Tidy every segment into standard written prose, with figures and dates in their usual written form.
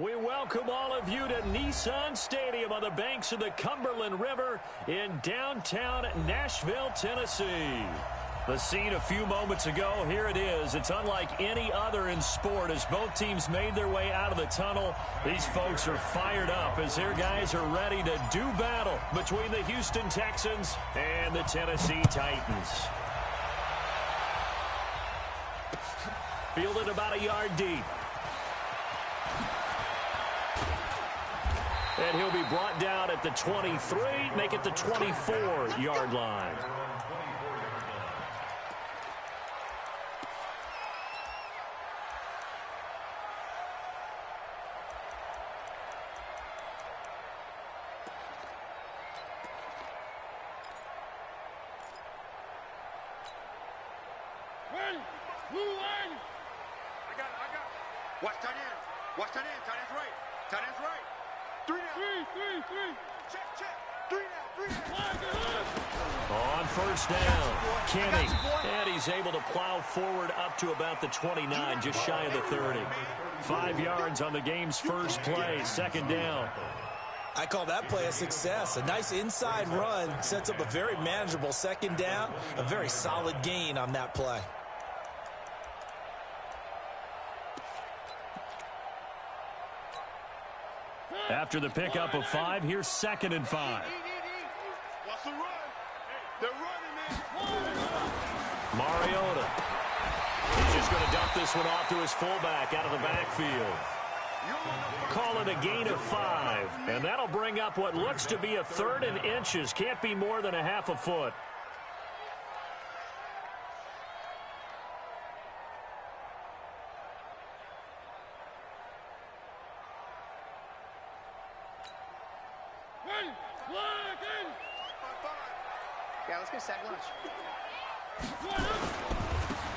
We welcome all of you to Nissan Stadium on the banks of the Cumberland River in downtown Nashville, Tennessee. The scene a few moments ago, here it is. It's unlike any other in sport as both teams made their way out of the tunnel. These folks are fired up as their guys are ready to do battle between the Houston Texans and the Tennessee Titans. Fielded about a yard deep. And he'll be brought down at the 23, make it the 24-yard line. Watch tight end. Watch tight end. Tight end's right. Tight end's right. Three down. Check. Three down. On first down, Kenny. And he's able to plow forward up to about the 29, just shy of the 30. 5 yards on the game's first play, second down. I call that play a success. A nice inside run sets up a very manageable second down. A very solid gain on that play. After the pickup of 5, here's 2nd and 5. Watch the run. They're running, man. Mariota. He's just going to dump this one off to his fullback out of the backfield. Call it a gain of 5. And that'll bring up what looks to be a 3rd and inches. Can't be more than a half a foot. Yeah, let's get sack lunch.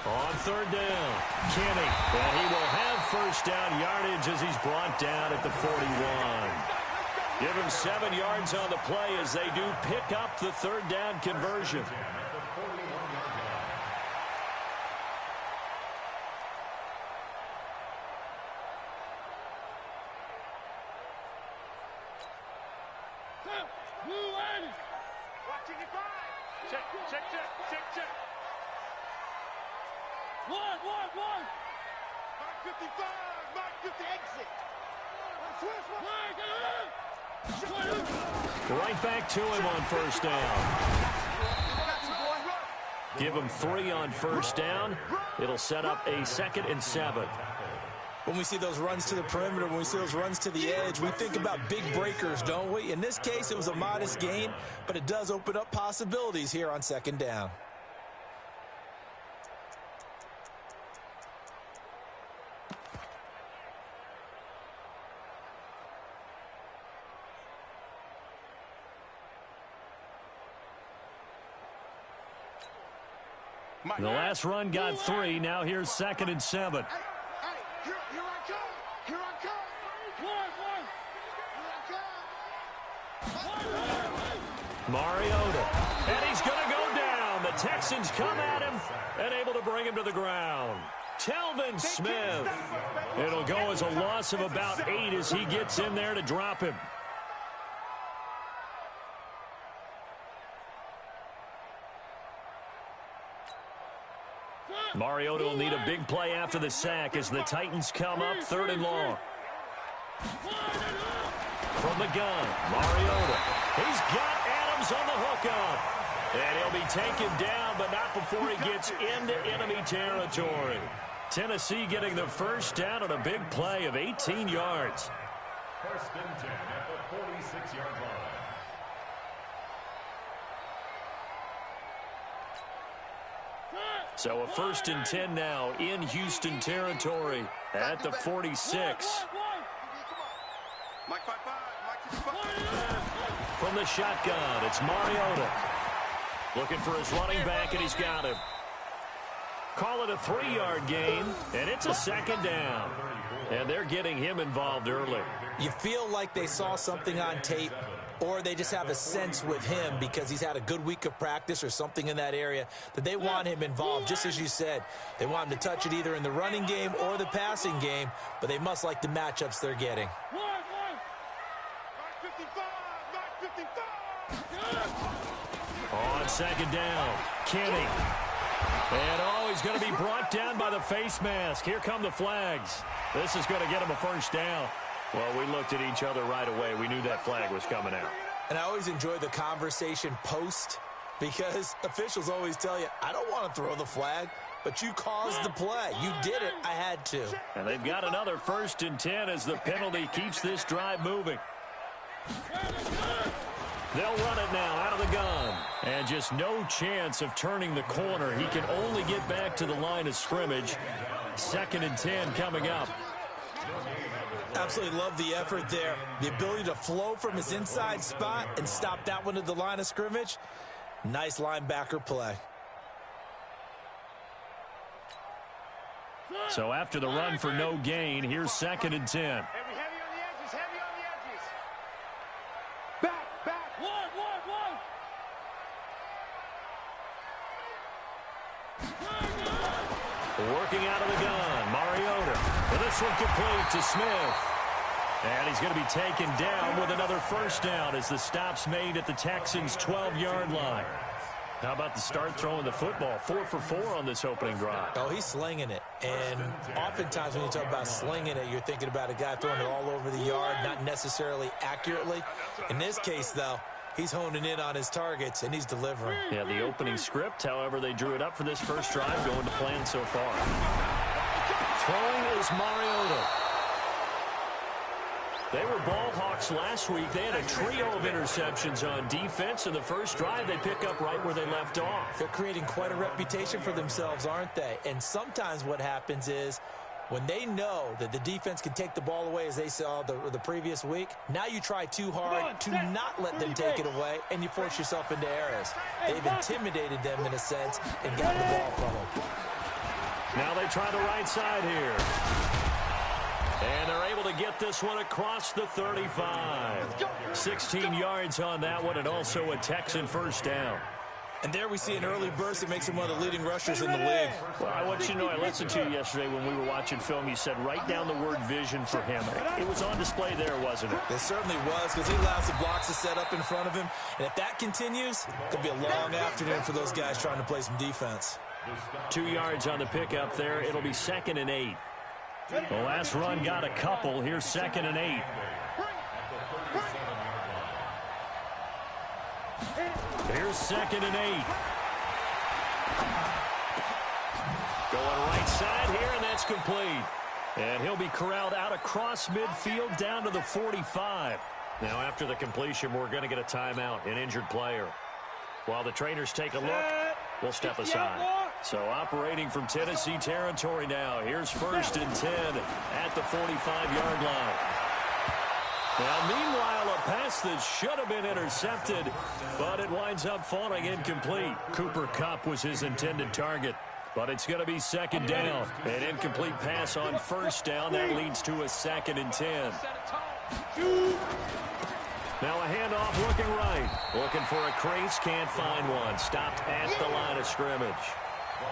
On 3rd down, Kenny. And he will have first down yardage as he's brought down at the 41. Give him 7 yards on the play as they do pick up the 3rd down conversion. Check. One. Mark 55. Mark 50 exit. Right back to him on first down. Give him 3 on first down. It'll set up a 2nd and 7. When we see those runs to the perimeter, when we see those runs to the edge, we think about big breakers, don't we? In this case, it was a modest gain, but it does open up possibilities here on 2nd down. The last run got 3. Now here's 2nd and 7. Here I come. Mariota. And he's going to go down. The Texans come at him and able to bring him to the ground. Telvin Smith. It'll go as a loss of about 8 as he gets in there to drop him. Mariota will need a big play after the sack as the Titans come up 3rd and long. From the gun, Mariota. He's got Adams on the hookup. And he'll be taken down, but not before he gets into enemy territory. Tennessee getting the first down on a big play of 18 yards. 1st and 10 at the 46-yard line. So a 1st and 10 now in Houston territory at the 46. Mike 5-5. From the shotgun, it's Mariota. Looking for his running back, and he's got him. Call it a 3-yard gain, and it's a 2nd down. And they're getting him involved early. You feel like they saw something on tape or they just have a sense with him because he's had a good week of practice or something in that area that they want him involved, just as you said. They want him to touch it either in the running game or the passing game, but they must like the matchups they're getting. On second down, Kenny. And he's going to be brought down by the face mask. Here come the flags. This is going to get him a first down. Well, we looked at each other right away. We knew that flag was coming out. And I always enjoy the conversation post because officials always tell you, I don't want to throw the flag, but you caused the play. You did it. I had to. And they've got another 1st and 10 as the penalty keeps this drive moving. They'll run it now out of the gun. And just no chance of turning the corner. He can only get back to the line of scrimmage. 2nd and 10 coming up. Absolutely love the effort there. The ability to flow from his inside spot and stop that one at the line of scrimmage. Nice linebacker play. So after the run for no gain, here's 2nd and 10. Heavy on the edges, heavy on the edges. Back. One. Working out of the gun, Mariota. But this one complete to Smith. And he's going to be taken down with another first down as the stop's made at the Texans' 12-yard line. How about the start throwing the football? 4 for 4 on this opening drive. Oh, he's slinging it. And oftentimes when you talk about slinging it, you're thinking about a guy throwing it all over the yard, not necessarily accurately. In this case, though, he's honing in on his targets, and he's delivering. Yeah, the opening script, however, they drew it up for this first drive, going to plan so far. Throwing is Mariota. They were ball hawks last week. They had a trio of interceptions on defense. In the first drive, they pick up right where they left off. They're creating quite a reputation for themselves, aren't they? And sometimes what happens is when they know that the defense can take the ball away, as they saw the previous week, now you try too hard to not let them take it away, and you force yourself into errors. They've intimidated them in a sense and gotten the ball from them. Now they try the right side here. And they're able to get this one across the 35. 16 yards on that one, and also a Texan first down. And there we see an early burst that makes him one of the leading rushers in the league. Well, I want you to know, I listened to you yesterday when we were watching film. You said write down the word vision for him. It was on display there, wasn't it? It certainly was, because he allows the blocks to set up in front of him. And if that continues, it could be a long afternoon for those guys trying to play some defense. 2 yards on the pickup there. It'll be 2nd and 8. The last run got a couple. Here's 2nd and 8. Here's 2nd and 8. Going right side here, and that's complete. And he'll be corralled out across midfield down to the 45. Now, after the completion, we're going to get a timeout, an injured player. While the trainers take a look, we'll step aside. So operating from Tennessee territory now. Here's 1st and 10 at the 45-yard line. Now, meanwhile, a pass that should have been intercepted, but it winds up falling incomplete. Cooper Kupp was his intended target, but it's going to be 2nd down. An incomplete pass on 1st down. That leads to a 2nd and 10. Now a handoff looking right. Looking for a crease, can't find one. Stopped at the line of scrimmage.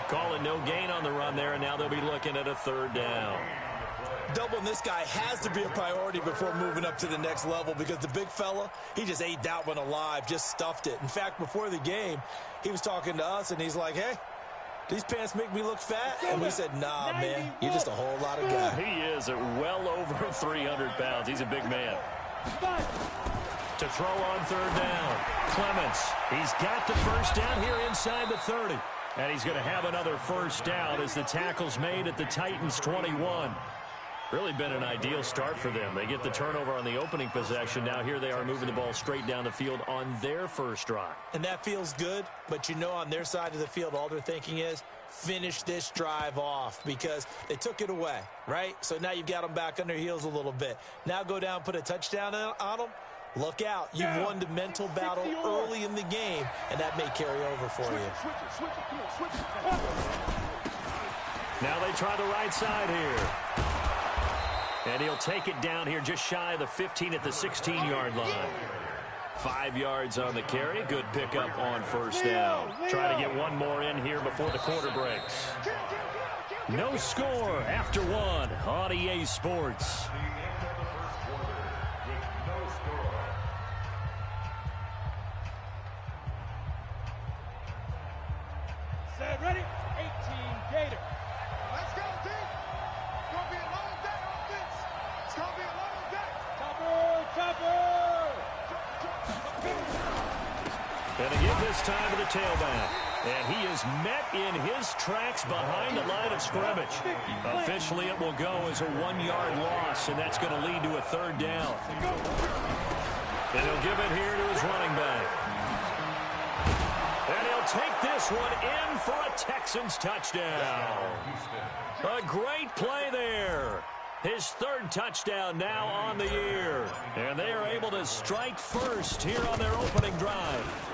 Calling no gain on the run there, and now they'll be looking at a 3rd down. Doubling this guy has to be a priority before moving up to the next level, because the big fella, he just ate that one alive, just stuffed it. In fact, before the game, he was talking to us, and he's like, hey, these pants make me look fat? And we said, nah, man, you're just a whole lot of guy. He is at well over 300 pounds. He's a big man. To throw on 3rd down. Clements, he's got the first down here inside the 30. And he's going to have another first down as the tackle's made at the Titans' 21. Really been an ideal start for them. They get the turnover on the opening possession. Now here they are moving the ball straight down the field on their first drive. And that feels good, but you know on their side of the field, all they're thinking is, finish this drive off, because they took it away, right? So now you've got them back on their heels a little bit. Now go down, put a touchdown on them. Look out. You've won the mental battle early in the game, and that may carry over for you. Now they try the right side here. And he'll take it down here just shy of the 15 at the 16-yard line. 5 yards on the carry. Good pickup on first down. Try to get one more in here before the quarter breaks. No score after one on EA Sports. Set, ready? 18 Gator. Let's go, team. It's going to be a long day offense. It's going to be a long day. Topper! And a give this time to the tailback. And he is met in his tracks behind the line of scrimmage. Officially, it will go as a 1-yard loss, and that's going to lead to a third down. And he'll give it here to his running back. And he'll take this one in for a Texans touchdown. A great play there. His third touchdown now on the year. And they are able to strike first here on their opening drive.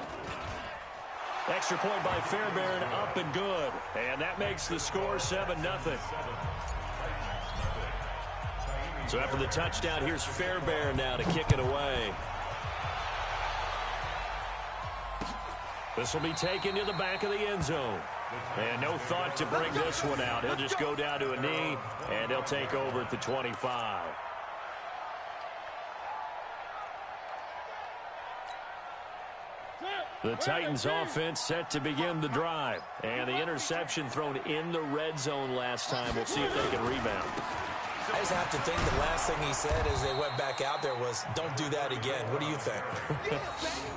Extra point by Fairbairn, up and good. And that makes the score 7-0. So after the touchdown, here's Fairbairn now to kick it away. This will be taken to the back of the end zone. And no thought to bring this one out. He'll just go down to a knee, and he'll take over at the 25. The Titans offense set to begin the drive. And the interception thrown in the red zone last time. We'll see if they can rebound. I just have to think the last thing he said as they went back out there was, don't do that again. What do you think?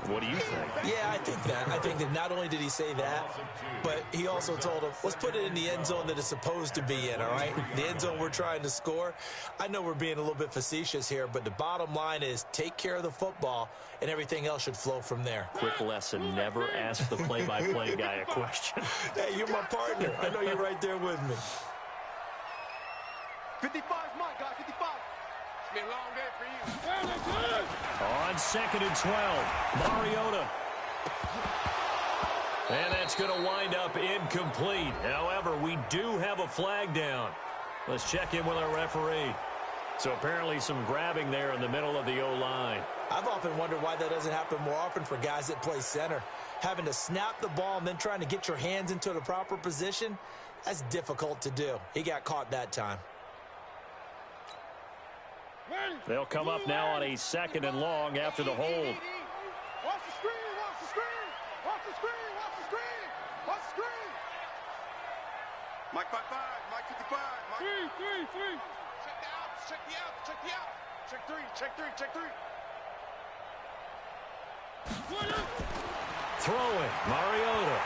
What do you think? Yeah, I think that. I think that not only did he say that, but he also told him, let's put it in the end zone that it's supposed to be in, all right? The end zone we're trying to score. I know we're being a little bit facetious here, but the bottom line is take care of the football, and everything else should flow from there. Quick lesson, never ask the play-by-play guy a question. Hey, you're my partner. I know you're right there with me. 55 is mine, guys. 55. It's been a long day for you. On 2nd and 12, Mariota. And that's going to wind up incomplete. However, we do have a flag down. Let's check in with our referee. So apparently some grabbing there in the middle of the O-line. I've often wondered why that doesn't happen more often for guys that play center. Having to snap the ball and then trying to get your hands into the proper position, that's difficult to do. He got caught that time. They'll come up now on a 2nd and long after the hold. Watch the screen, watch the screen. Watch the screen, watch the screen. Watch the screen. Mike 55, Mike 55. Mike. 3. Check the out, check the out, check the out. Check 3, check 3, check 3. Throwing, Mariota.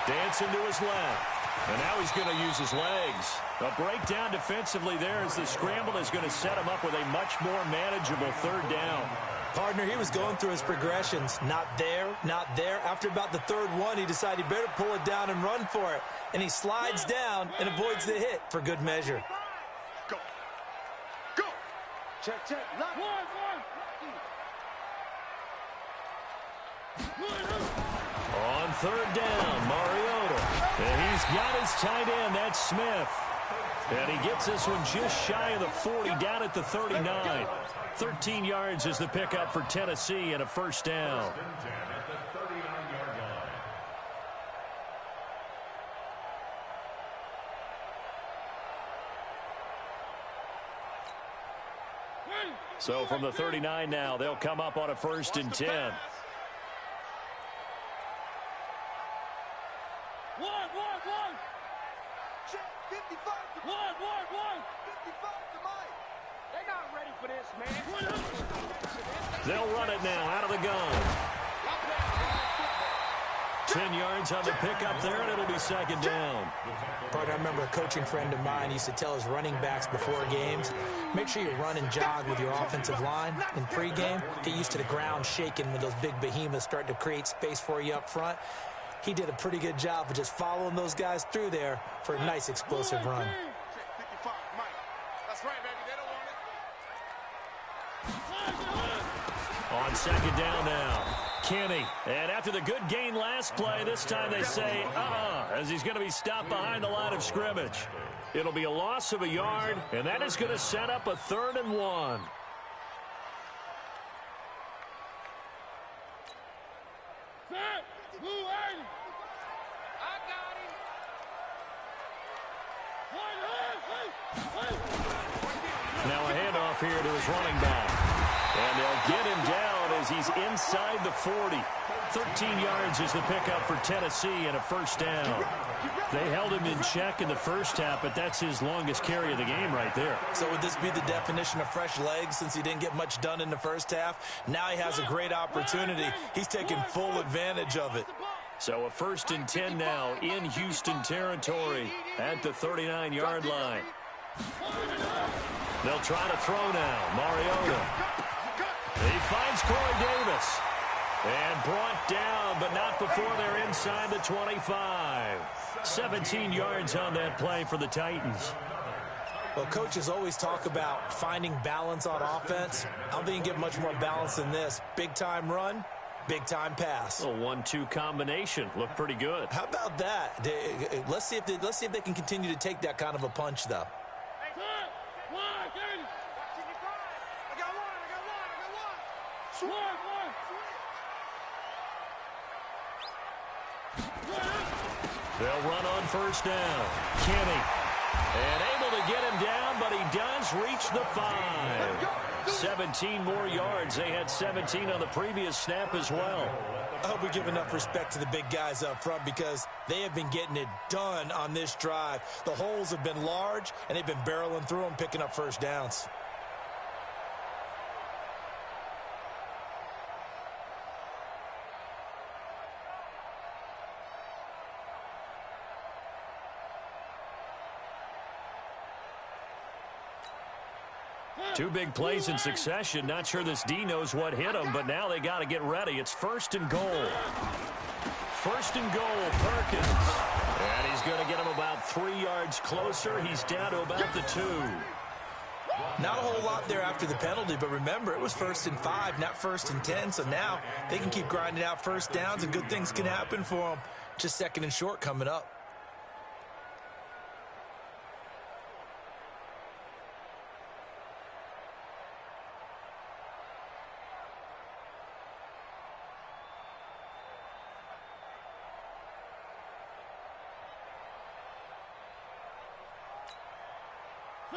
Dancing to his left. And now he's going to use his legs. A breakdown defensively there as the scramble is going to set him up with a much more manageable third down. Partner, he was going through his progressions. Not there, not there. After about the third one, he decided he better pull it down and run for it. And he slides down and avoids the hit for good measure. Go. Go. Check. Lock. On third down, Mariota. And he's got his tight end, that's Smith. And he gets this one just shy of the 40, down at the 39. 13 yards is the pickup for Tennessee and a first down. So from the 39 now, they'll come up on a 1st and 10. One. Check 55 to 1. 55 to Mike. They're not ready for this, man. They'll run it now out of the gun. 10 yards on the pickup there, and it'll be 2nd down. Partner, I remember a coaching friend of mine used to tell his running backs before games, make sure you run and jog with your offensive line in pregame. Get used to the ground shaking when those big behemoths start to create space for you up front. He did a pretty good job of just following those guys through there for a nice explosive run. Check 55, Mike. That's right, baby. They don't want it. On 2nd down now, Kenny. And after the good gain last play, this time they say, as he's going to be stopped behind the line of scrimmage. It'll be a loss of a yard, and that is going to set up a 3rd and 1. Now a handoff here to his running back. And they'll get him down as he's inside the 40. 13 yards is the pickup for Tennessee and a first down. They held him in check in the first half, but that's his longest carry of the game right there. So would this be the definition of fresh legs since he didn't get much done in the first half? Now he has a great opportunity. He's taking full advantage of it. So a 1st and 10 now in Houston territory at the 39-yard line. They'll try to throw now. Mariota. He finds Corey Davis. And brought down, but not before they're inside the 25. 17 yards on that play for the Titans. Well, coaches always talk about finding balance on offense. I don't think you can get much more balance than this. Big-time run, big-time pass. A 1-2 combination. Looked pretty good. How about that? Let's see if they can continue to take that kind of a punch, though. They'll run on first down. Kenny. And able to get him down, but he does reach the 5. 17 more yards. They had 17 on the previous snap as well. I hope we give enough respect to the big guys up front because they have been getting it done on this drive. The holes have been large, and they've been barreling through them, picking up first downs. Two big plays in succession. Not sure this D knows what hit him, but now they got to get ready. It's 1st and goal. 1st and goal, Perkins. And he's going to get him about 3 yards closer. He's down to about the 2. Not a whole lot there after the penalty, but remember, it was 1st and 5, not 1st and 10. So now they can keep grinding out first downs, and good things can happen for them. Just 2nd and short coming up.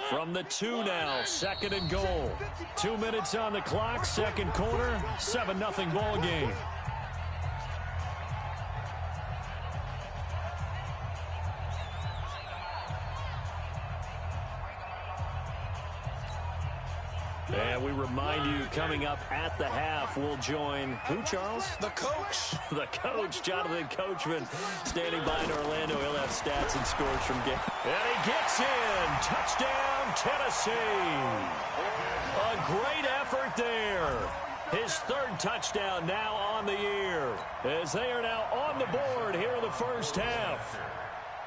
From the 2 now, 2nd and goal. 2 minutes on the clock, 2nd quarter, 7-0 ball game. And we remind you, coming up at the half, we'll join who, Charles? The coach. The coach, Jonathan Coachman, standing by in Orlando. He'll have stats and scores from game. And he gets in. Touchdown, Tennessee. A great effort there. His 3rd touchdown now on the year, as they are now on the board here in the first half.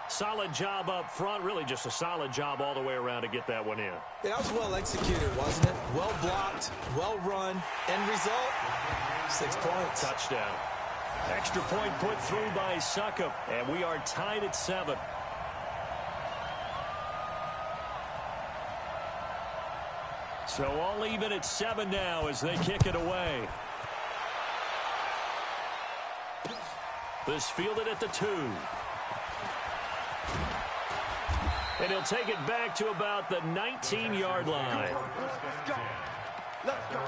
Solid job up front, really just a solid job all the way around to get that one in. That was well executed, wasn't it? Well blocked, well run. End result, 6 points. Touchdown. Extra point put through by Succop, and we are tied at 7. So all even at 7 now as they kick it away. This fielded at the 2. And he'll take it back to about the 19-yard line. Let's go. Let's go.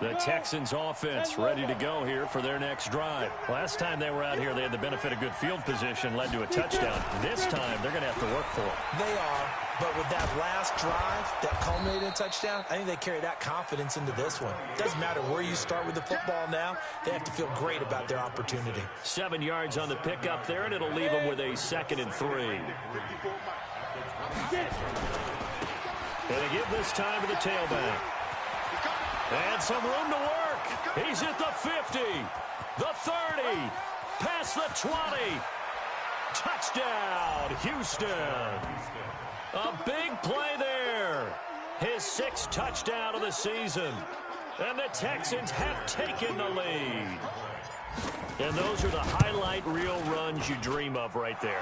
The Texans offense ready to go here for their next drive. Last time they were out here, they had the benefit of good field position, led to a touchdown. This time, they're going to have to work for it. They are, but with that last drive that culminated in a touchdown, I think they carry that confidence into this one. Doesn't matter where you start with the football now, they have to feel great about their opportunity. 7 yards on the pickup there, and it'll leave them with a 2nd and 3. And they give this time to the tailback. And some room to work. He's at the 50, the 30, past the 20. Touchdown, Houston. A big play there. His 6th touchdown of the season. And the Texans have taken the lead. And those are the highlight reel runs you dream of right there.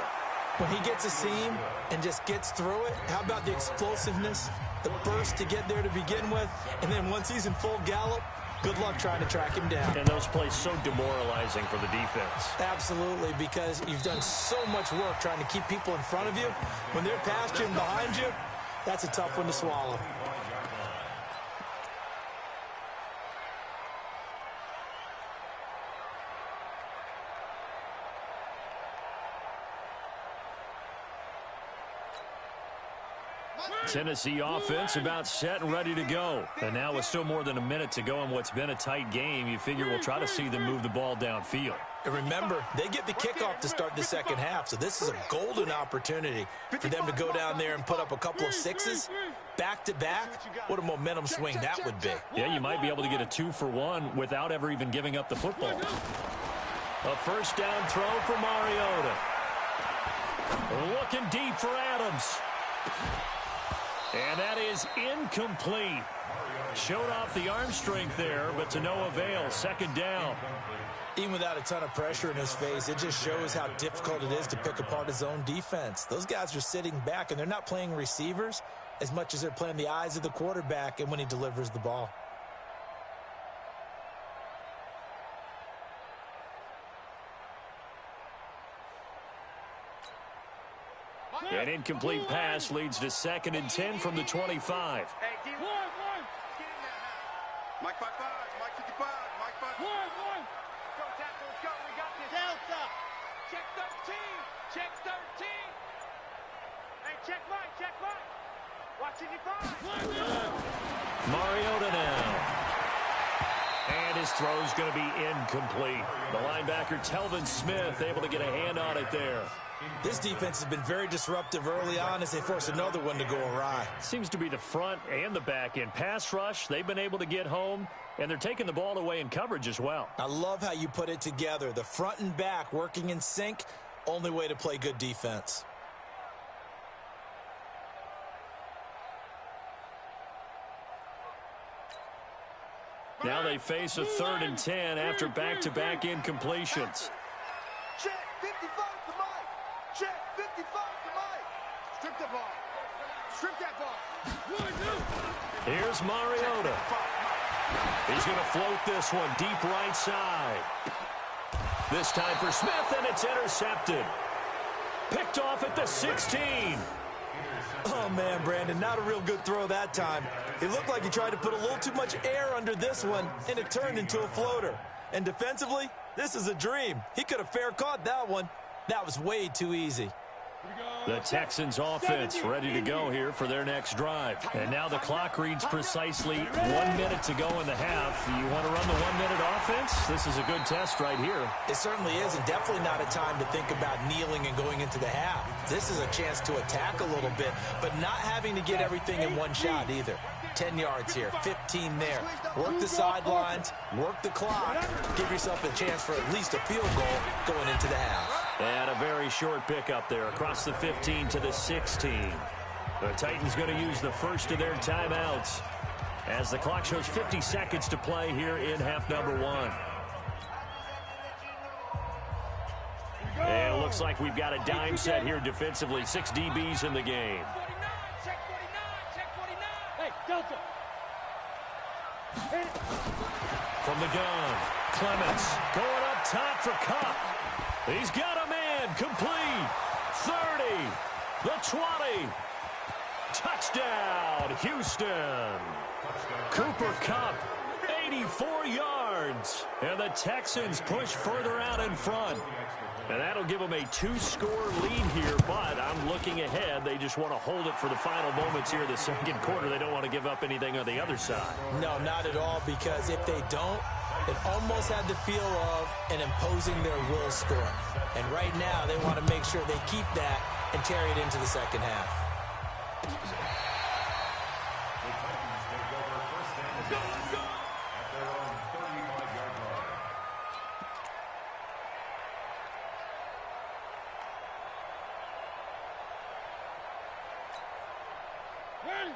When he gets a seam and just gets through it, how about the explosiveness, the burst to get there to begin with, and then once he's in full gallop, good luck trying to track him down. And those plays so demoralizing for the defense. Absolutely, because you've done so much work trying to keep people in front of you. When they're past you and behind you, that's a tough one to swallow. Tennessee offense about set and ready to go. And now with still more than a minute to go in what's been a tight game, you figure we'll try to see them move the ball downfield. And remember, they get the kickoff to start the second half, so this is a golden opportunity for them to go down there and put up a couple of sixes back-to-back. What a momentum swing that would be. Yeah, you might be able to get a 2-for-1 without ever even giving up the football. A first down throw for Mariota. Looking deep for Adams. And that is incomplete. Showed off the arm strength there, but to no avail. Second down. Even without a ton of pressure in his face, it just shows how difficult it is to pick apart his own defense. Those guys are sitting back, and they're not playing receivers as much as they're playing the eyes of the quarterback and when he delivers the ball. An incomplete pass leads to 2nd and 10 from the 25. Hey, D1. Mike 5-5, Mike 55, Mike 5-5. Go, tackle, go, we got this. Delta. Check 13, check 13. Hey, check Mike. Watch 55. Mariota now. And his throw's going to be incomplete. The linebacker, Telvin Smith, able to get a hand on it there. This defense has been very disruptive early on as they force another one to go awry. Seems to be the front and the back end. Pass rush, they've been able to get home, and they're taking the ball away in coverage as well. I love how you put it together. The front and back working in sync, only way to play good defense. Now they face a 3rd and 10 after back-to-back incompletions. Check 55 to Mike. Check 55 to Mike. Strip the ball. Strip that ball. Here's Mariota. He's going to float this one deep right side. This time for Smith, and it's intercepted. Picked off at the 16. Oh, man, Brandon, not a real good throw that time. It looked like he tried to put a little too much air under this one, and it turned into a floater. And defensively, this is a dream. He could have fair caught that one. That was way too easy. The Texans offense ready to go here for their next drive. And now the clock reads precisely 1 minute to go in the half. You want to run the 1 minute offense? This is a good test right here. It certainly is, and definitely not a time to think about kneeling and going into the half. This is a chance to attack a little bit, but not having to get everything in one shot either. 10 yards here, 15 there. Work the sidelines, work the clock, give yourself a chance for at least a field goal going into the half. And a very short pickup there across the 15 to the 16. The Titans going to use the first of their timeouts as the clock shows 50 seconds to play here in half number 1. And it looks like we've got a dime set here defensively. 6 DBs in the game. Check 49. Hey, Delta. From the gun, Clements going up top for Cup. He's got a man, complete. 30, the 20. Touchdown, Houston. Cooper Kupp, 84 yards. And the Texans push further out in front. And that'll give them a 2-score lead here, but I'm looking ahead. They just want to hold it for the final moments here in the second quarter. They don't want to give up anything on the other side. No, not at all, because if they don't, it almost had the feel of an imposing their will score. And right now, they want to make sure they keep that and carry it into the second half.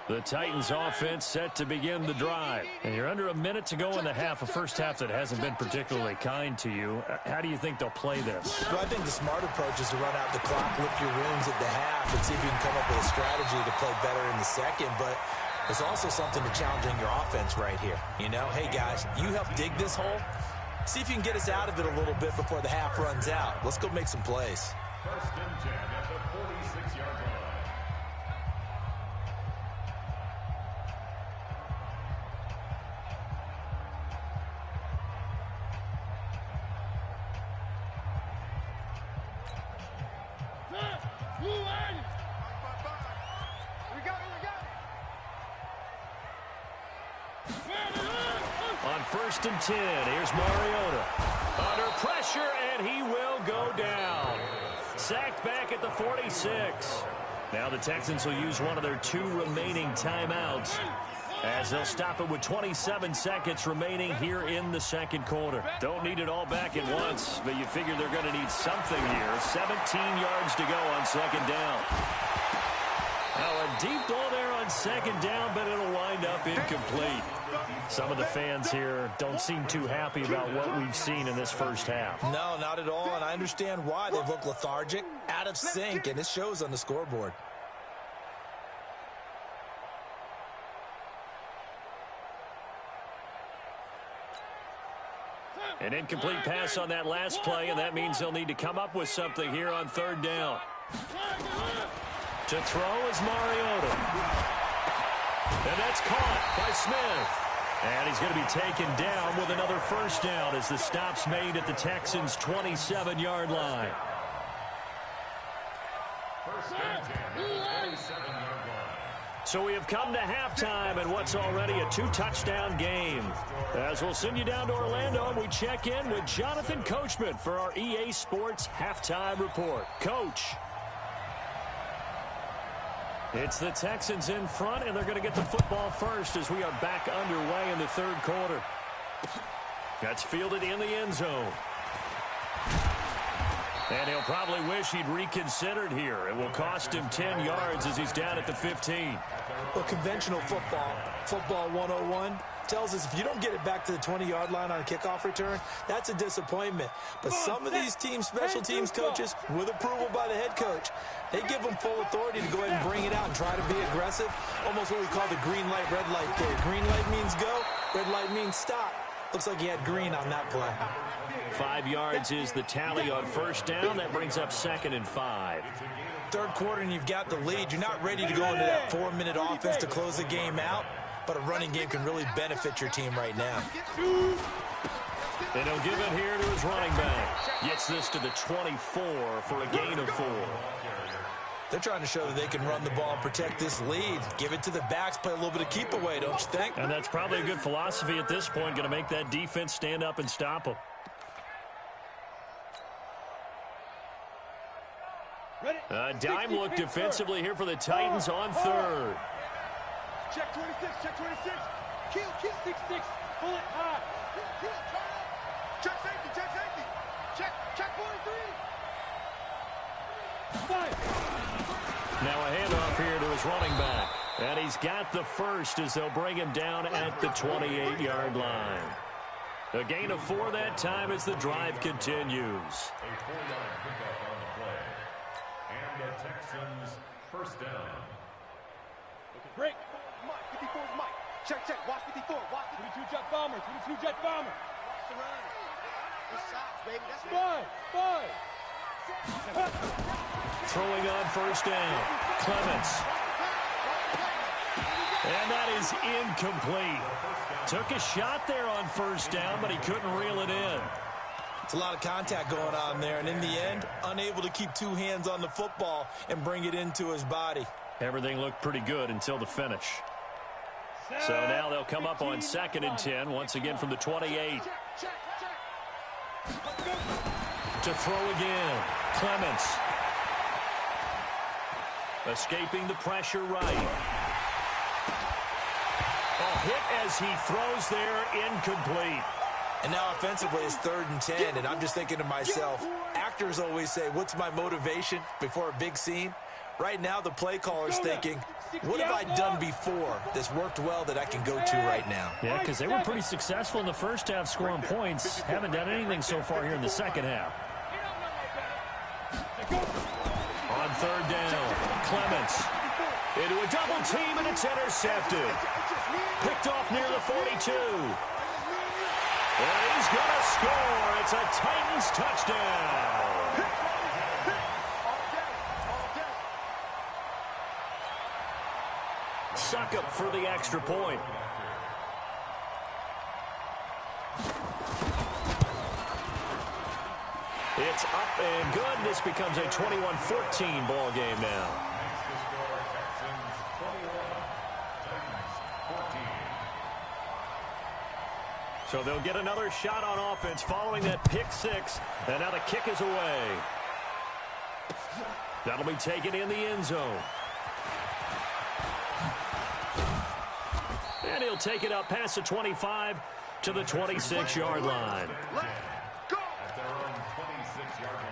The Titans offense set to begin the drive. And you're under a minute to go in the half, a first half that hasn't been particularly kind to you. How do you think they'll play this? Well, I think the smart approach is to run out the clock, lick your wounds at the half, and see if you can come up with a strategy to play better in the second. But There's also something to challenging your offense right here. You know, hey, guys, you help dig this hole. See if you can get us out of it a little bit before the half runs out. Let's go make some plays. First and 10 at the 46-yard line. On first and 10, here's Mariota. Under pressure, and he will go down. Sacked back at the 46. Now the Texans will use one of their 2 remaining timeouts as they'll stop it with 27 seconds remaining here in the second quarter. Don't need it all back at once, but you figure they're going to need something here. 17 yards to go on second down. Now a deep ball there on second down, but it'll wind up incomplete. Some of the fans here don't seem too happy about what we've seen in this first half. No, not at all, and I understand why. They've looked lethargic, out of sync, and it shows on the scoreboard. An incomplete pass on that last play, and that means they'll need to come up with something here on third down. To throw is Mariota. And that's caught by Smith. And he's going to be taken down with another first down as the stop's made at the Texans' 27-yard line. First and 10 at the 47-yard line. So we have come to halftime in what's already a 2-touchdown game. As we'll send you down to Orlando, and we check in with Jonathan Coachman for our EA Sports Halftime Report. Coach. It's the Texans in front, and they're going to get the football first as we are back underway in the third quarter. That's fielded in the end zone. And he'll probably wish he'd reconsidered here. It will cost him 10 yards as he's down at the 15. Well, conventional football 101, tells us if you don't get it back to the 20-yard line on a kickoff return, that's a disappointment. But some of these teams, special teams coaches, with approval by the head coach, they give them full authority to go ahead and bring it out and try to be aggressive. Almost what we call the green light, red light theory. Green light means go, red light means stop. Looks like he had green on that play. 5 yards is the tally on first down. That brings up 2nd and 5. Third quarter and you've got the lead. You're not ready to go into that 4-minute offense to close the game out, but a running game can really benefit your team right now. And he'll give it here to his running back. Gets this to the 24 for a gain of 4. They're trying to show that they can run the ball and protect this lead. Give it to the backs, play a little bit of keep away, don't you think? And that's probably a good philosophy at this point, going to make that defense stand up and stop them. A dime look defensively here for the Titans on third. Check 26, check 26. Kill 6-6. Pull it high. Check safety, check safety. Check 43. 5. Now a handoff here to his running back. And he's got the first as they'll bring him down at the 28-yard line. A gain of 4 that time as the drive continues. A 4-yard pickup on the play. And the Texans first down. Break. Mike, 54 is Mike. Check. Watch 54. Watch 22 jet bomber. 22 jet bomber. Watch the run. Good shots, baby. That's 5. Throwing on first down. Clements. And that is incomplete. Took a shot there on first down, but he couldn't reel it in. It's a lot of contact going on there, and in the end, unable to keep 2 hands on the football and bring it into his body. Everything looked pretty good until the finish. So now they'll come up on 2nd and 10, once again from the 28. To throw again. Clements. Escaping the pressure right. A hit as he throws there, incomplete. And now offensively it's 3rd and 10, and I'm just thinking to myself, actors always say, what's my motivation before a big scene? Right now the play caller's thinking, what have I done before that's worked well that I can go to right now? Yeah, because they were pretty successful in the first half scoring points. Haven't done anything so far here in the second half. On 3rd down, Clements. Into a double team, and it's intercepted. Picked off near the 42. And he's going to score. It's a Titans touchdown. Succop for the extra point. It's up and good. This becomes a 21-14 ball game now. So they'll get another shot on offense following that pick six. And now the kick is away. That'll be taken in the end zone. And he'll take it up past the 25 to the 26-yard line. At their own 26-yard line.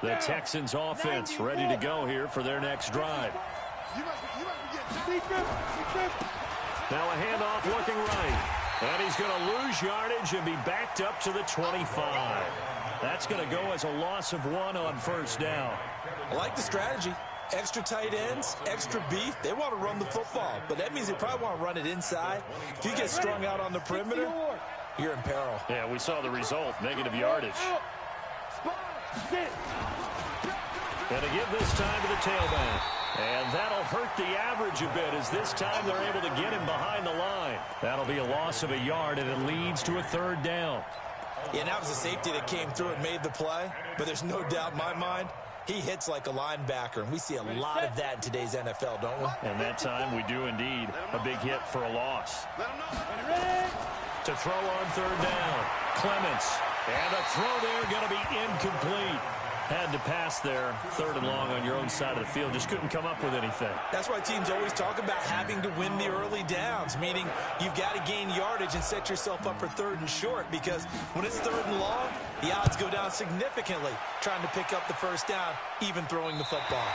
The Texans offense ready to go here for their next drive. Now a handoff looking right. And he's going to lose yardage and be backed up to the 25. That's going to go as a loss of 1 on first down. I like the strategy. Extra tight ends, extra beef. They want to run the football, but that means they probably want to run it inside. If you get strung out on the perimeter, you're in peril. Yeah, we saw the result, negative yardage. And to give this time to the tailback. And that'll hurt the average a bit as this time they're able to get him behind the line. That'll be a loss of a yard, and it leads to a third down. Yeah, that was a safety that came through and made the play. But there's no doubt in my mind, he hits like a linebacker. And we see a lot of that in today's NFL, don't we? And that time we do indeed. A big hit for a loss. To throw on third down. Clements. And a throw there going to be incomplete. Had to pass there, third and long on your own side of the field. Just couldn't come up with anything. That's why teams always talk about having to win the early downs, meaning you've got to gain yardage and set yourself up for third and short, because when it's third and long, the odds go down significantly trying to pick up the first down, even throwing the football.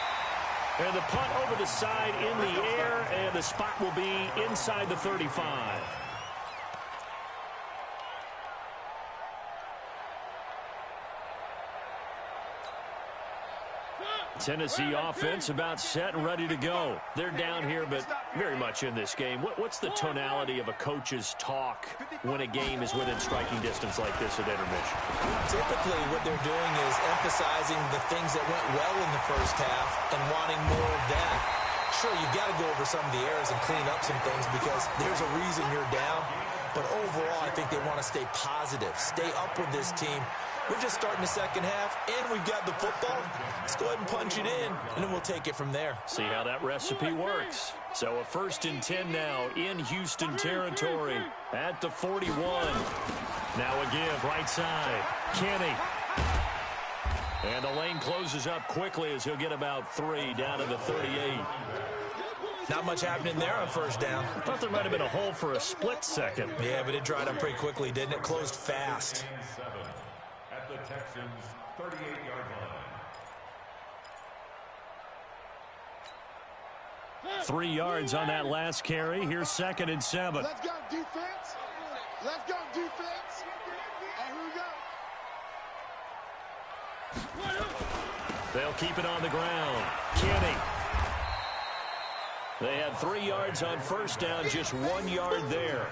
And the punt over the side in the air, and the spot will be inside the 35. Tennessee offense about set and ready to go. They're down here, but very much in this game. What's the tonality of a coach's talk when a game is within striking distance like this at intermission? Typically, what they're doing is emphasizing the things that went well in the first half and wanting more of that. Sure, you've got to go over some of the errors and clean up some things because there's a reason you're down. But overall, I think they want to stay positive, stay up with this team. We're just starting the second half, and we've got the football. Let's go ahead and punch it in, and then we'll take it from there. See how that recipe works. So a 1st and 10 now in Houston territory at the 41. Now a give right side. Kenny. And the lane closes up quickly as he'll get about 3 down to the 38. Not much happening there on first down. I thought there might have been a hole for a split second. Yeah, but it dried up pretty quickly, didn't it? Closed fast. At the Texans' 38-yard line. 3 yards on that last carry. Here's 2nd and 7. Let's go, defense. Let's go, defense. And here we go. They'll keep it on the ground. Kenny. They had 3 yards on first down, just 1 yard there.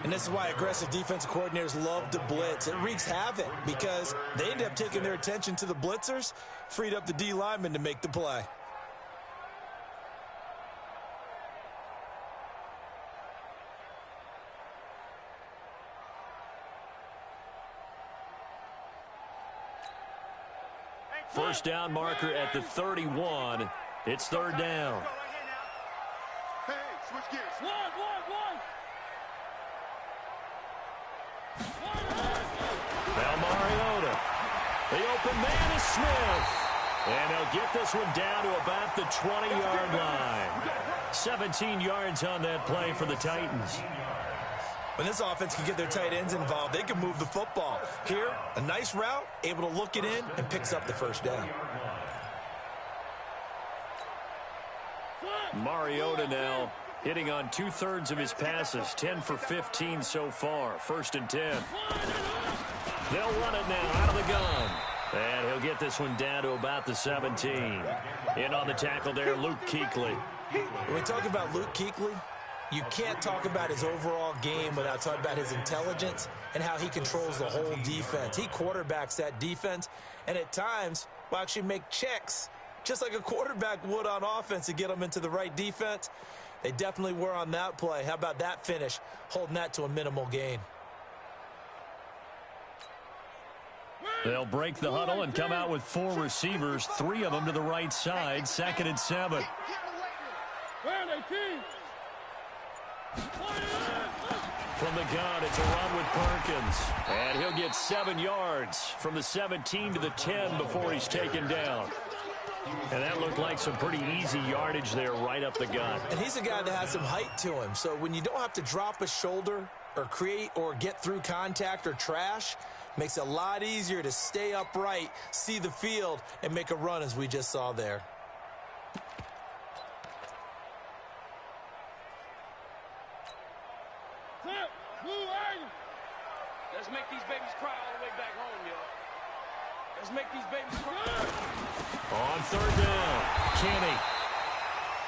And this is why aggressive defensive coordinators love to blitz. It wreaks havoc because they end up taking their attention to the blitzers, freed up the D lineman to make the play. First down marker at the 31. It's third down. Hey, switch gears. One. Now Mariota. The open man is Smith. And they'll get this one down to about the 20-yard line. 17 yards on that play for the Titans. When this offense can get their tight ends involved, they can move the football. Here, a nice route, able to look it in, and picks up the first down. Mariota now hitting on 2/3 of his passes, 10 for 15 so far. 1st and 10. They'll run it now out of the gun. And he'll get this one down to about the 17. In on the tackle there, Luke Kuechly. When we talk about Luke Kuechly, you can't talk about his overall game without talking about his intelligence and how he controls the whole defense. He quarterbacks that defense, and at times will actually make checks, just like a quarterback would on offense to get them into the right defense. They definitely were on that play. How about that finish, holding that to a minimal gain? They'll break the huddle and come out with 4 receivers, 3 of them to the right side. 2nd and 7. From the gun, it's a run with Perkins. And he'll get 7 yards from the 17 to the 10 before he's taken down. And that looked like some pretty easy yardage there right up the gut. And he's a guy that has some height to him. So when you don't have to drop a shoulder or create or get through contact or trash, makes it a lot easier to stay upright, see the field, and make a run as we just saw there. Let's make these babies cry all the way back home, yo. Let's make these babies cry. On 3rd down, Kenny.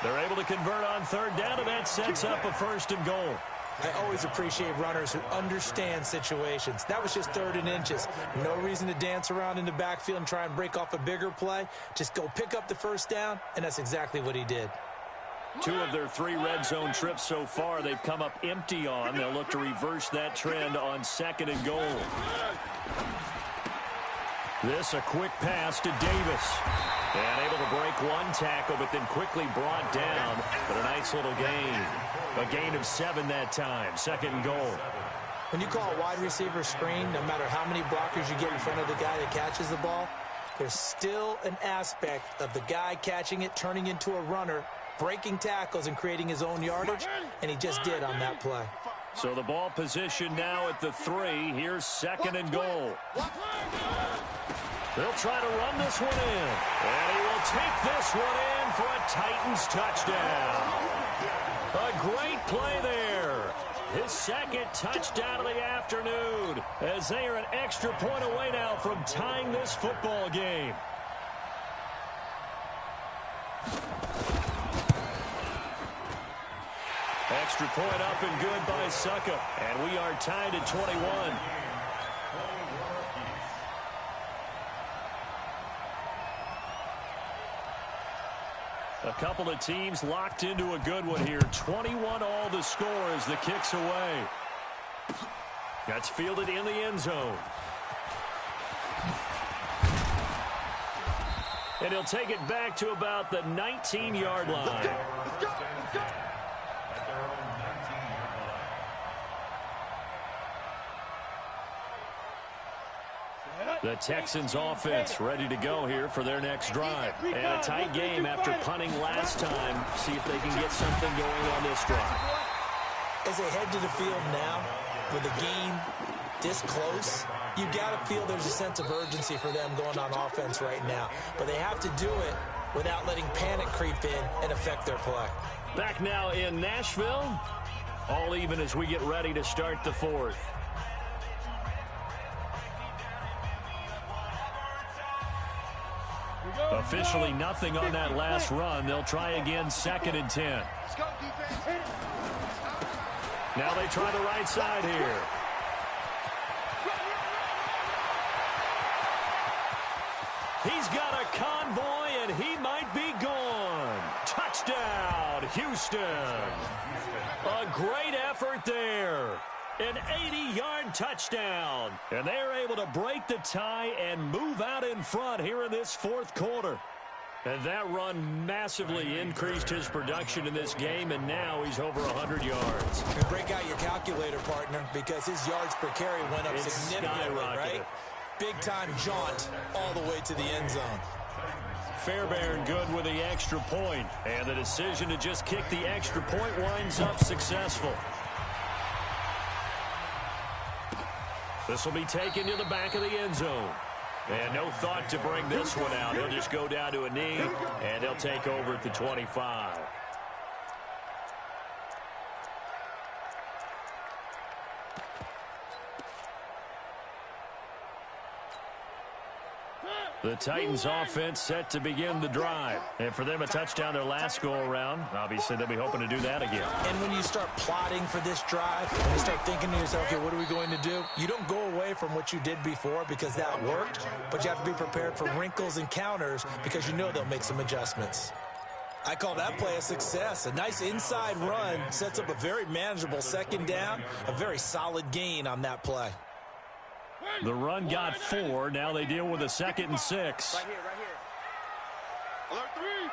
They're able to convert on 3rd down, and that sets up a 1st and goal. I always appreciate runners who understand situations. That was just 3rd and inches. No reason to dance around in the backfield and try and break off a bigger play. Just go pick up the 1st down, and that's exactly what he did. 2 of their 3 red zone trips so far they've come up empty on. They'll look to reverse that trend on 2nd and goal. This a quick pass to Davis. And able to break 1 tackle, but then quickly brought down. But a nice little gain. A gain of 7 that time. 2nd and goal. When you call a wide receiver screen, no matter how many blockers you get in front of the guy that catches the ball, there's still an aspect of the guy catching it, turning into a runner, breaking tackles and creating his own yardage, and he just did on that play. So the ball position now at the 3. Here's 2nd and goal. They'll try to run this one in. And he will take this one in for a Titans touchdown. A great play there. His 2nd touchdown of the afternoon, as they are an extra point away now from tying this football game. Extra point up and good by Suckup. And we are tied at 21. A couple of teams locked into a good one here. 21 all the score as the kick's away. That's fielded in the end zone. And he'll take it back to about the 19-yard line. The Texans offense ready to go here for their next drive. And a tight game after punting last time. See if they can get something going on this drive. As they head to the field now, with the game this close, you got to feel there's a sense of urgency for them going on offense right now. But they have to do it without letting panic creep in and affect their play. Back now in Nashville. All even as we get ready to start the 4th. Officially nothing on that last run. They'll try again 2nd and 10. Now they try the right side here. He's got a convoy, and he might be gone. Touchdown, Houston. A great effort there. An 80-yard touchdown. And they're able to break the tie and move out in front here in this 4th quarter. And that run massively increased his production in this game, and now he's over 100 yards. And break out your calculator, partner, because his yards per carry went up significantly, right? Big-time jaunt all the way to the end zone. Fairbairn good with the extra point. And the decision to just kick the extra point winds up successful. This will be taken to the back of the end zone. And no thought to bring this one out. He'll just go down to a knee, and they'll take over at the 25. The Titans offense set to begin the drive. And for them, a touchdown their last go-around. Obviously, they'll be hoping to do that again. And when you start plotting for this drive, and you start thinking to yourself, okay, what are we going to do? You don't go away from what you did before because that worked, but you have to be prepared for wrinkles and counters because you know they'll make some adjustments. I call that play a success. A nice inside run sets up a very manageable second down, a very solid gain on that play. The run got 4. Now they deal with a 2nd and 6. Right here, right here. Alert, three.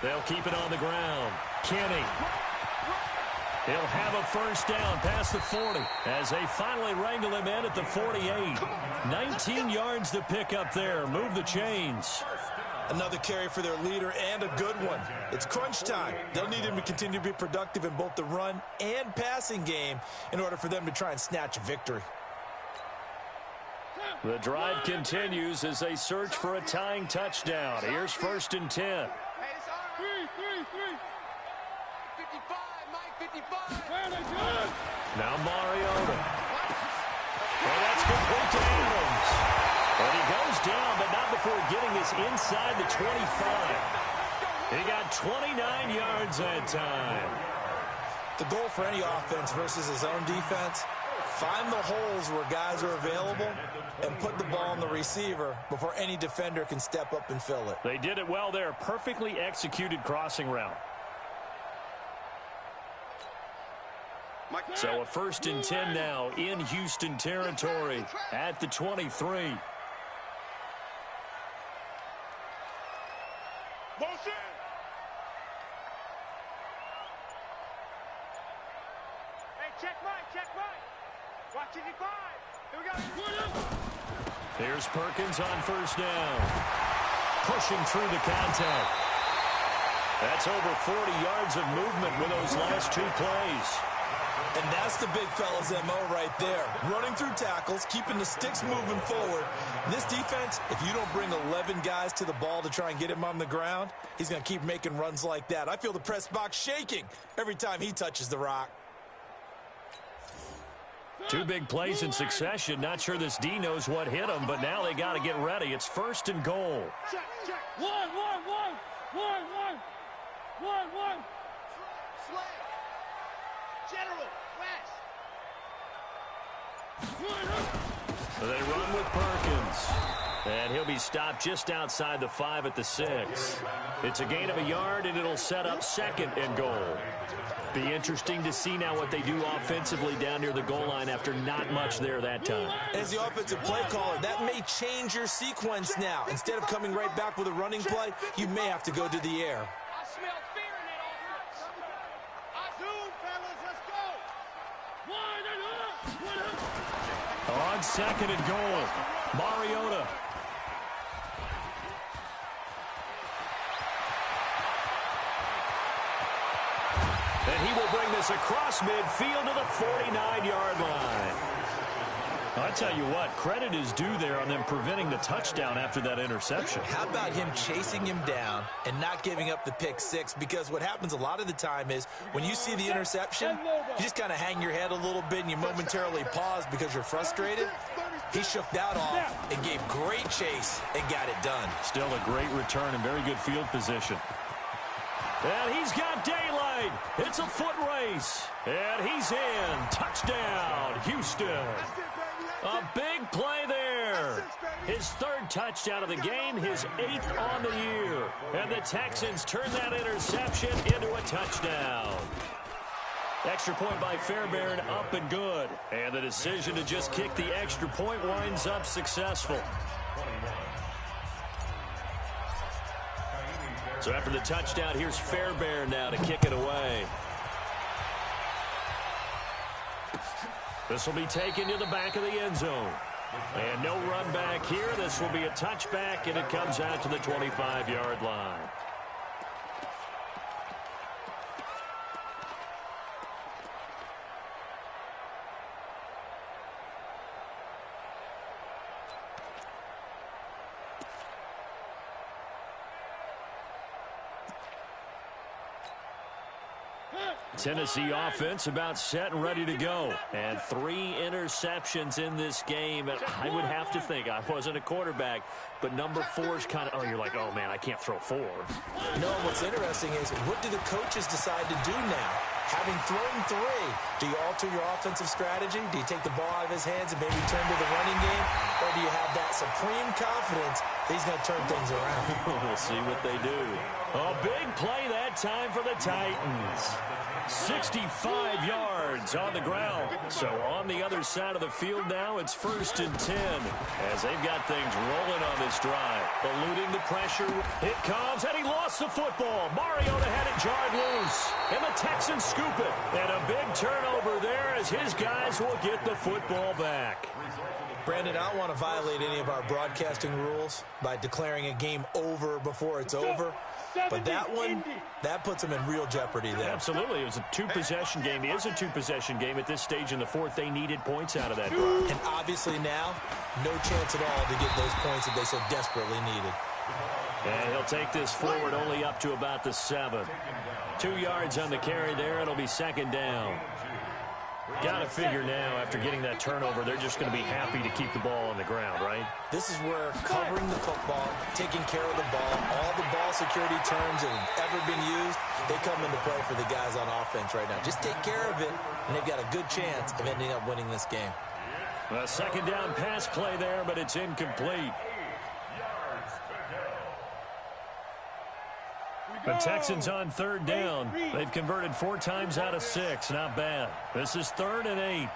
They'll keep it on the ground. Kenny. He'll have a first down past the 40 as they finally wrangle him in at the 48. 19 yards to pick up there. Move the chains. Another carry for their leader and a good one. It's crunch time. They'll need him to continue to be productive in both the run and passing game in order for them to try and snatch a victory. The drive continues as they search for a tying touchdown. Here's 1st and 10. Hey, it's all right. Three. 55, Mike, 55. Now Mariota. Well, that's complete to Adams. And he goes down, but not before getting this inside the 25. He got 29 yards that time. The goal for any offense versus his own defense, find the holes where guys are available and put the ball on the receiver before any defender can step up and fill it. They did it well there. Perfectly executed crossing route. So a 1st and 10 now in Houston territory at the 23. Motion. Hey, check Mike. Watch 55. Here we go. Here's Perkins on 1st down. Pushing through the contact. That's over 40 yards of movement with those last 2 plays. And that's the big fella's MO right there. Running through tackles, keeping the sticks moving forward. This defense, if you don't bring 11 guys to the ball to try and get him on the ground, he's going to keep making runs like that. I feel the press box shaking every time he touches the rock. 2 big plays in succession. Not sure this D knows what hit him, but now they got to get ready. It's 1st and goal. Check. One. Slay. General, West. So they run with Perkins. And he'll be stopped just outside the 5 at the 6. It's a gain of a yard, and it'll set up 2nd and goal. Be interesting to see now what they do offensively down near the goal line after not much there that time. As the offensive play caller, that may change your sequence now. Instead of coming right back with a running play, you may have to go to the air. I smell fear in that offense. Zoom, fellas, let's go. On 2nd and goal, Mariota. And he will bring this across midfield to the 49-yard line. I tell you what, credit is due there on them preventing the touchdown after that interception. How about him chasing him down and not giving up the pick 6? Because what happens a lot of the time is when you see the interception, you just kind of hang your head a little bit and you momentarily pause because you're frustrated. He shook that off and gave great chase and got it done. Still a great return and very good field position. And he's got daylight. It's a foot race. And he's in. Touchdown, Houston. A big play there. His 3rd touchdown of the game, his 8th on the year. And the Texans turn that interception into a touchdown. Extra point by Fairbairn, up and good. And the decision to just kick the extra point winds up successful. So after the touchdown, here's Fairbairn now to kick it away. This will be taken to the back of the end zone. And no run back here. This will be a touchback, and it comes out to the 25-yard line. Tennessee offense about set and ready to go. And 3 interceptions in this game. And I would have to think, I wasn't a quarterback, but number 4 is kind of, you're like, oh, man, I can't throw 4. No, what's interesting is what do the coaches decide to do now? Having thrown 3, do you alter your offensive strategy? Do you take the ball out of his hands and maybe turn to the running game? Or do you have that supreme confidence that he's going to turn things around? We'll see what they do. A big play that time for the Titans. 65 yards on the ground. So on the other side of the field now, it's 1st and 10 as they've got things rolling on this drive. Eluding the pressure. It comes, and he lost the football. Mariota had it jarred loose, and the Texans scoop it. And a big turnover there as his guys will get the football back. Brandon, I don't want to violate any of our broadcasting rules by declaring a game over before it's over. But that one, that puts them in real jeopardy there. Absolutely. It was a 2-possession game. It is a 2-possession game at this stage in the 4th. They needed points out of that drive. And obviously now, no chance at all to get those points that they so desperately needed. And he'll take this forward only up to about the 7. 2 yards on the carry there. It'll be 2nd down. Got to figure now, after getting that turnover, they're just going to be happy to keep the ball on the ground, right? This is where covering the football, taking care of the ball, all the ball security terms that have ever been used, they come into play for the guys on offense right now. Just take care of it, and they've got a good chance of ending up winning this game. A 2nd down pass play there, but it's incomplete. The Texans on 3rd down. They've converted 4 times out of 6. Not bad. This is 3rd and 8.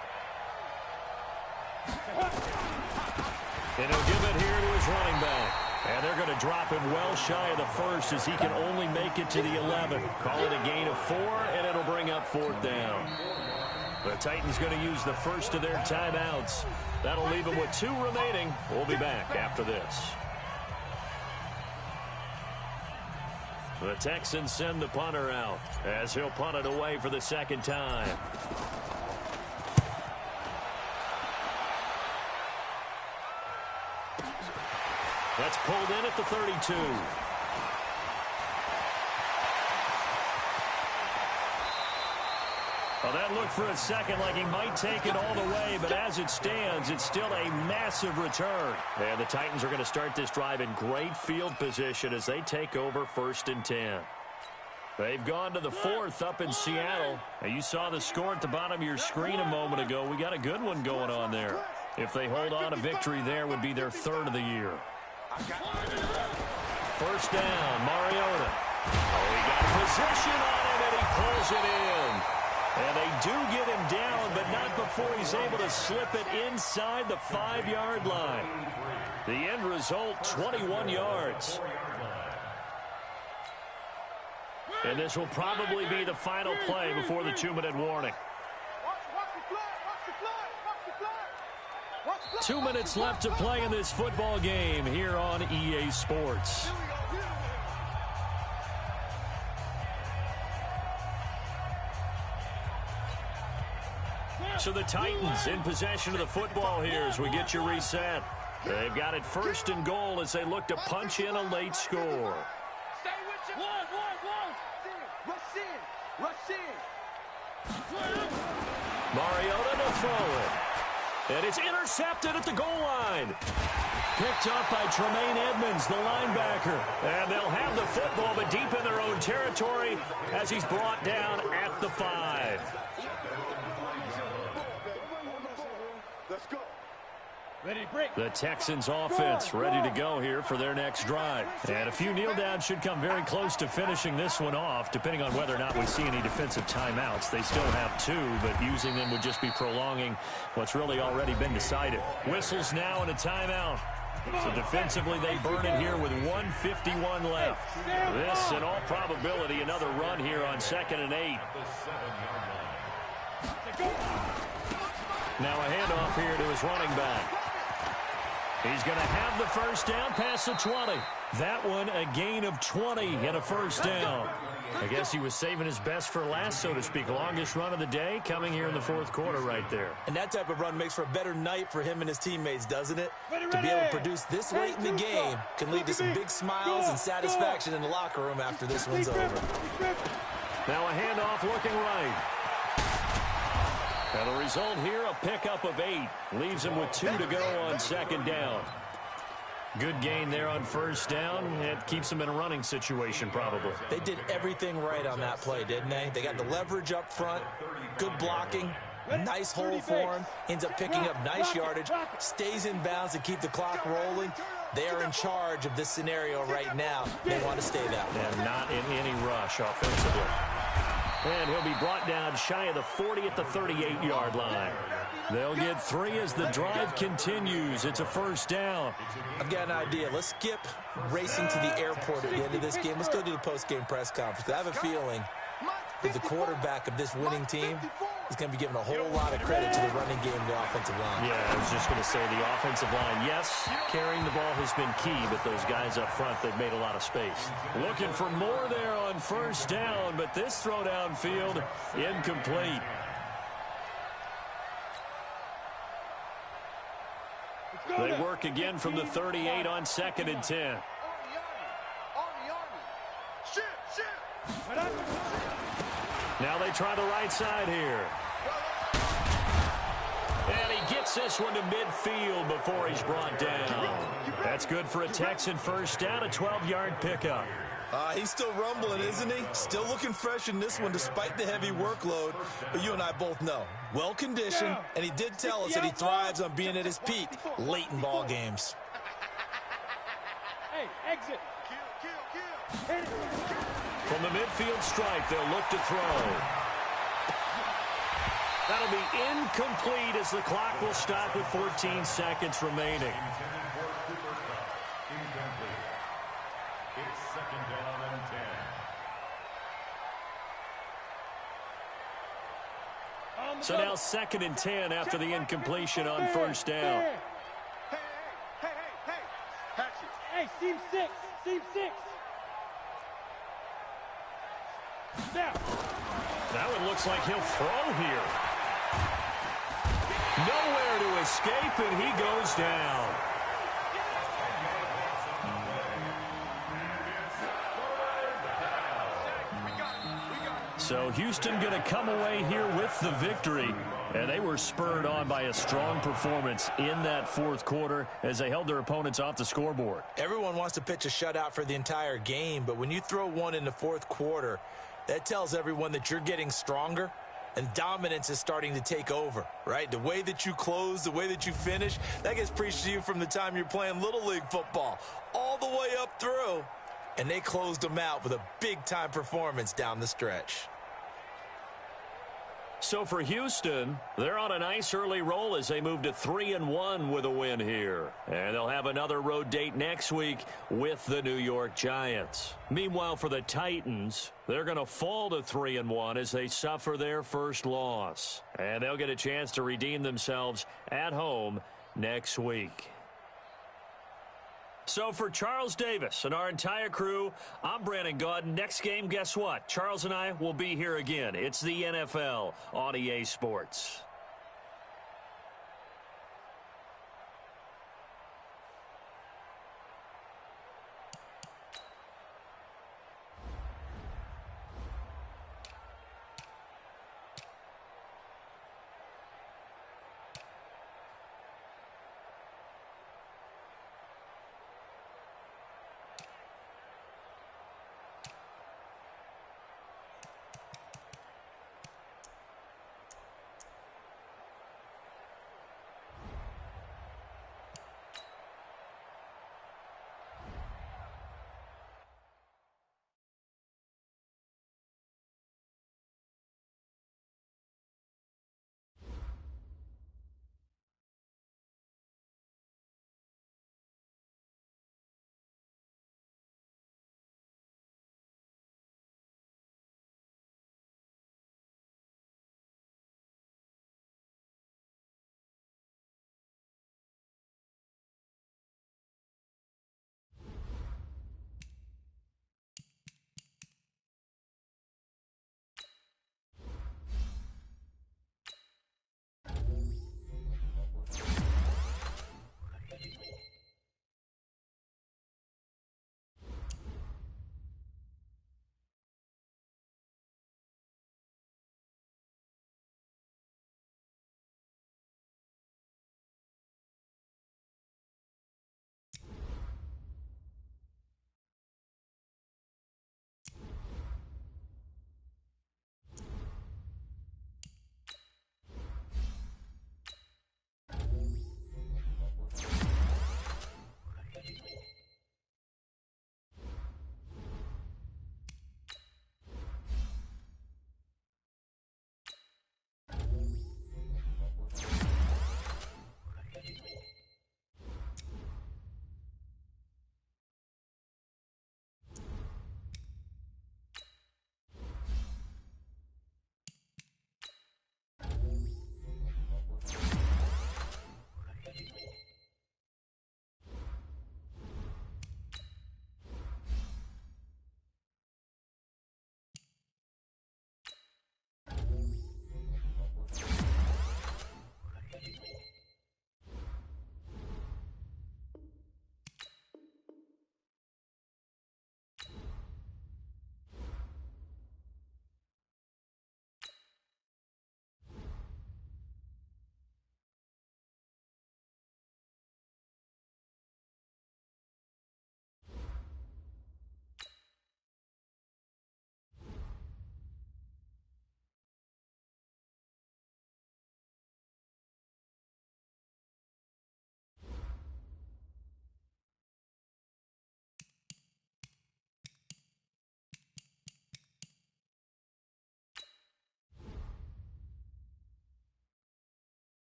And he'll give it here to his running back. And they're going to drop him well shy of the 1st as he can only make it to the 11. Call it a gain of 4, and it'll bring up 4th down. The Titans going to use the 1st of their timeouts. That'll leave them with 2 remaining. We'll be back after this. The Texans send the punter out as he'll punt it away for the 2nd time. That's pulled in at the 32. Well, that looked for a second like he might take it all the way, but as it stands, it's still a massive return. And the Titans are going to start this drive in great field position as they take over 1st and 10. They've gone to the 4th up in Seattle. Now, you saw the score at the bottom of your screen a moment ago. We got a good one going on there. If they hold on, a victory there would be their 3rd of the year. 1st down, Mariota. Oh, he got position on him, and he pulls it in. And they do get him down, but not before he's able to slip it inside the 5-yard line. The end result, 21 yards. And this will probably be the final play before the 2-minute warning. 2 minutes left to play in this football game here on EA Sports. So the Titans in possession of the football here as we get you reset. They've got it 1st and goal as they look to punch in a late score. Stay with you. One. Rush in. Mariota to throw it. And it's intercepted at the goal line. Picked up by Tremaine Edmonds, the linebacker. And they'll have the football, but deep in their own territory as he's brought down at the 5. Let's go. Ready to break. The Texans offense ready to go here for their next drive. And a few kneel downs should come very close to finishing this one off, depending on whether or not we see any defensive timeouts. They still have 2, but using them would just be prolonging what's really already been decided. Whistles now and a timeout. So defensively, they burn it here with 1:51 left. This, in all probability, another run here on 2nd and 8. Now a handoff here to his running back. He's going to have the 1st down past the 20. That one a gain of 20 and a 1st down. I guess he was saving his best for last, so to speak. Longest run of the day coming here in the 4th quarter right there. And that type of run makes for a better night for him and his teammates, doesn't it? To be able to produce this late in the game can lead to some big smiles and satisfaction in the locker room after this one's over. Now a handoff looking right. And the result here, a pickup of 8. Leaves him with 2 to go on second down. Good gain there on first down. It keeps him in a running situation, probably. They did everything right on that play, didn't they? They got the leverage up front, good blocking, nice hole for him, ends up picking up nice yardage, stays in bounds to keep the clock rolling. They are in charge of this scenario right now. They want to stay that way. And not in any rush offensively. And he'll be brought down shy of the 40 at the 38-yard line. They'll get 3 as the drive continues. It's a first down. I've got an idea. Let's skip racing to the airport at the end of this game. Let's go to the post-game press conference. I have a feeling that the quarterback of this winning team is going to be given a whole lot of credit to the running game and the offensive line. Yeah, I was just going to say the offensive line, yes, carrying the ball has been key, but those guys up front, they've made a lot of space. Looking for more there on first down, but this throw downfield incomplete. They work again from the 38 on 2nd and 10. Now they try the right side here. And he gets this one to midfield before he's brought down. That's good for a Texan first down, a 12-yard pickup. He's still rumbling, isn't he? Still looking fresh in this one despite the heavy workload. But you and I both know, well-conditioned, and he did tell us that he thrives on being at his peak late in ball games. Hey, exit. From the midfield strike, they'll look to throw. That'll be incomplete as the clock will stop with 14 seconds remaining. It's 2nd down and 10. So now 2nd and 10 after the incompletion on first down. Hey, seam 6. Now. That one looks like he'll throw here. Nowhere to escape, and he goes down. So Houston going to come away here with the victory. And they were spurred on by a strong performance in that 4th quarter as they held their opponents off the scoreboard. Everyone wants to pitch a shutout for the entire game, but when you throw one in the 4th quarter, that tells everyone that you're getting stronger and dominance is starting to take over, right? The way that you close, the way that you finish, that gets preached to you from the time you're playing Little League football all the way up through. And they closed them out with a big-time performance down the stretch. So for Houston, they're on a nice early roll as they move to 3-1 with a win here. And they'll have another road date next week with the New York Giants. Meanwhile, for the Titans, they're going to fall to 3-1 as they suffer their first loss. And they'll get a chance to redeem themselves at home next week. So for Charles Davis and our entire crew, I'm Brandon Gaudin. Next game, guess what? Charles and I will be here again. It's the NFL on EA Sports.